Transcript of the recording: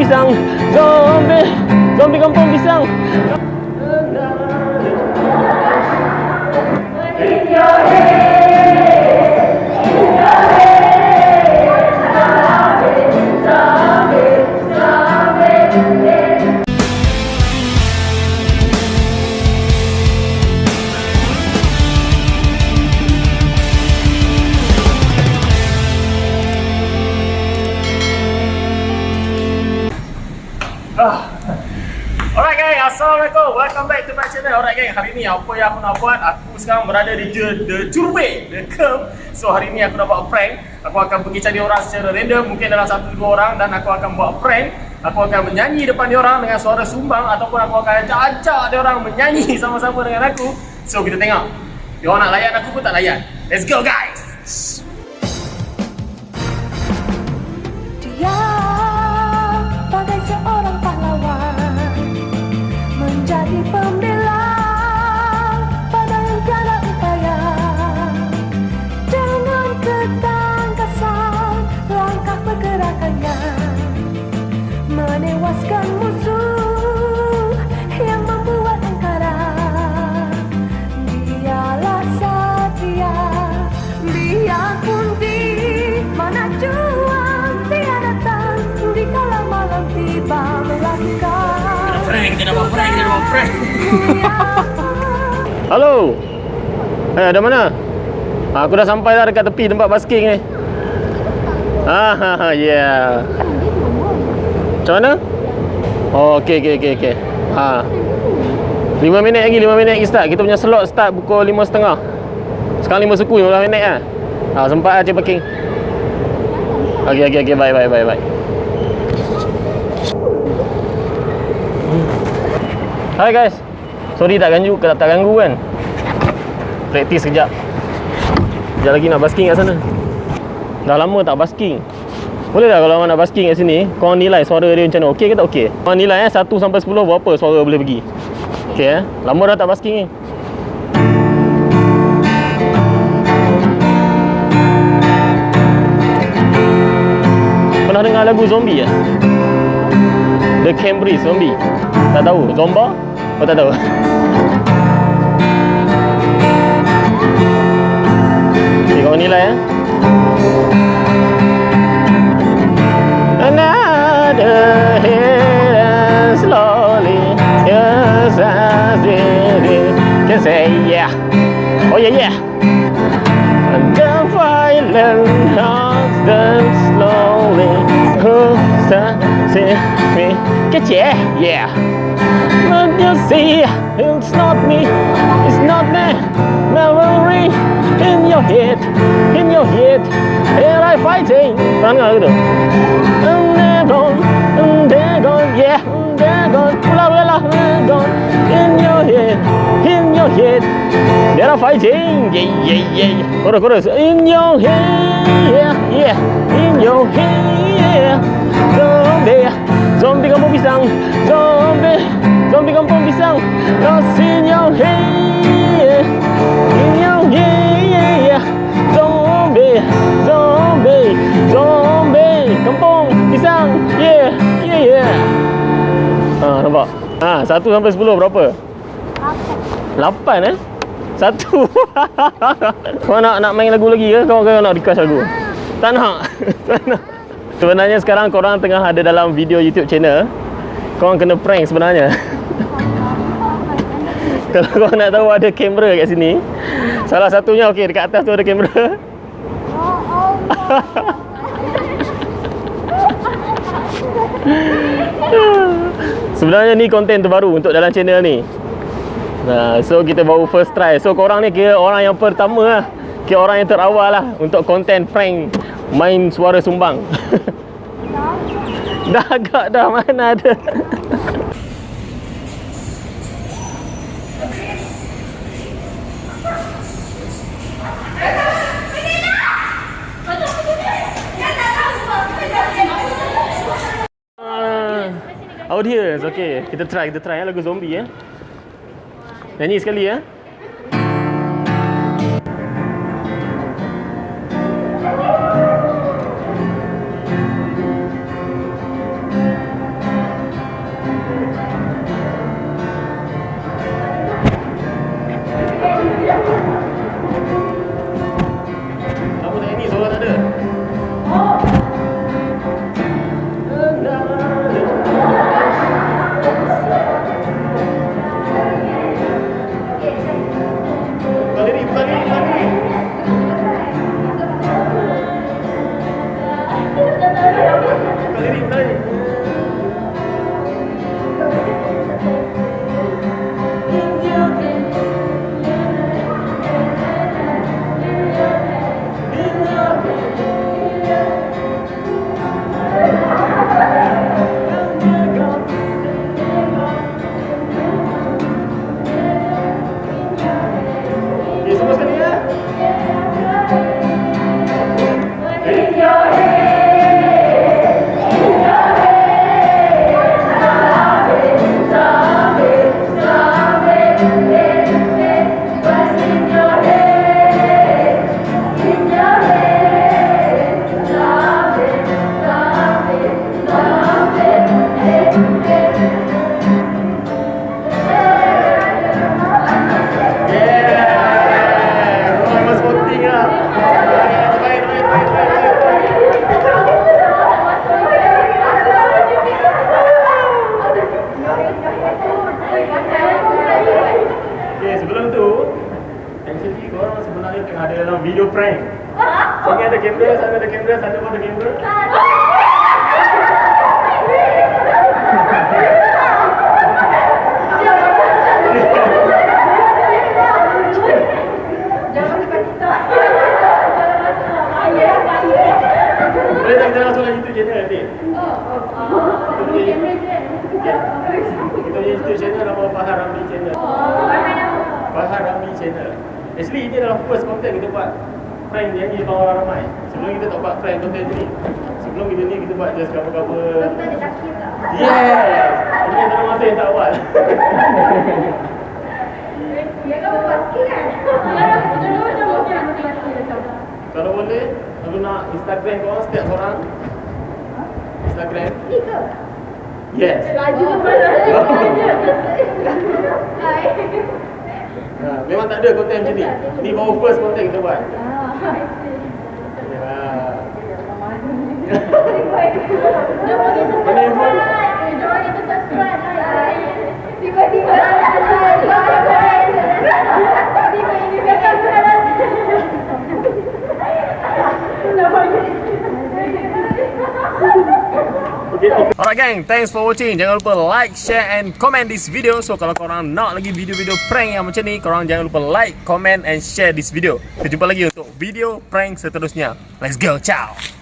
pisang. Zombie, zombie kampung pisang. Alright gang, Assalamualaikum. Welcome back to my channel. Alright gang, hari ni apa yang aku nak buat? Aku sekarang berada di the Curve, the Curve. So hari ni aku nak buat prank. Aku akan pergi cari orang secara random, mungkin dalam 1-2 orang, dan aku akan buat prank. Aku akan menyanyi depan diorang dengan suara sumbang, ataupun aku akan ajak diorang menyanyi sama-sama dengan aku. So kita tengok diorang nak layan aku pun tak layan. Let's go guys. Dia bagai seorang pahlawan, menjadi pembela pada yang tiada upaya. Dengan ketangkasan langkah pergerakannya, menewaskan musuh yang membuat engkara. Dialah Satria, biarpun di mana juang dia datang, di kala malam tiba melakukan. Kita nak buat prank. Halo. Ada mana? Aku dah sampai dah dekat tepi tempat basking ni. Yeah. Macam mana? Oh, okey. 5 minit lagi start. Kita punya slot start pukul 5.30. Sekarang 5 suku, 15 minit lah. Sempat lah cek parking. Okey, bye. Hai guys. Sorry tak ganggu kan. Praktis sekejap. Sekejap lagi nak basking kat sana. Dah lama tak basking. Boleh tak kalau orang nak basking kat sini, korang nilai suara dia macam mana? Okey ke tak okey? Korang nilai 1 sampai 10 berapa suara boleh pergi. Okey Lama dah tak basking ni. Pernah dengar lagu zombie ya? The Cranberries zombie. Tak tahu? Zomba? Oh tak tahu. Okay, korang nilai Another hit slowly. Yes, I can say yeah. Oh yeah. And the violent hearts dance slowly. Who's me? Get yeah. But you see, it's not me. Memory in your head. Here I fighting. Pernah dengar ke tu? And they're gone, yeah. They're gone. Pula, gone. In your head. There are fighting. Yeah. Chorus. In your head, yeah. In your head. Zombie kampung pisang. Zombie kampung pisang. Lost in your head. Yeah. Zombie kampung pisang. Yeah. Nampak? 1 sampai 10 berapa? 8 1. Kau nak main lagu lagi ke? Kau nak request lagu? Tak nak. Sebenarnya sekarang korang tengah ada dalam video YouTube channel. Korang kena prank sebenarnya. Kalau korang nak tahu ada kamera kat sini, salah satunya dekat atas tu ada kamera. Sebenarnya ni konten terbaru untuk dalam channel ni. So kita baru first try. So korang ni kira orang yang pertama lah, kira orang yang terawal lah untuk konten prank main suara sumbang. Dah agak dah, mana ada. Audience, okay. Kita try lagu zombie Nyanyi sekali Video prank. Sini ada kamera, sana ada kamera, sana pun ada kamera. Boleh tak kita langsung lagi YouTube channel nanti? Kita punya YouTube channel nama Farhan channel. Farhan channel. Actually ini adalah first content kita buat prank yang ni bawah ramai. Sebelum kita tak buat prank content ni. Sebelum kita ni kita buat just cover-cover. Kita ada kaki tak? Yes! Ini antara masa yang tak buat. Ya kau buat kan? Kalau boleh, kalau nak Instagram korang setiap orang. Instagram. Ni ke? Yes. Baju Memang tak ada konten macam ni. Ni baru first konten kita buat. Mana handphone? Tiba-tiba Alright gang, thanks for watching. Jangan lupa like, share and comment this video. So kalau korang nak lagi video-video prank yang macam ni, korang jangan lupa like, comment and share this video. Kita jumpa lagi untuk video prank seterusnya. Let's go, ciao.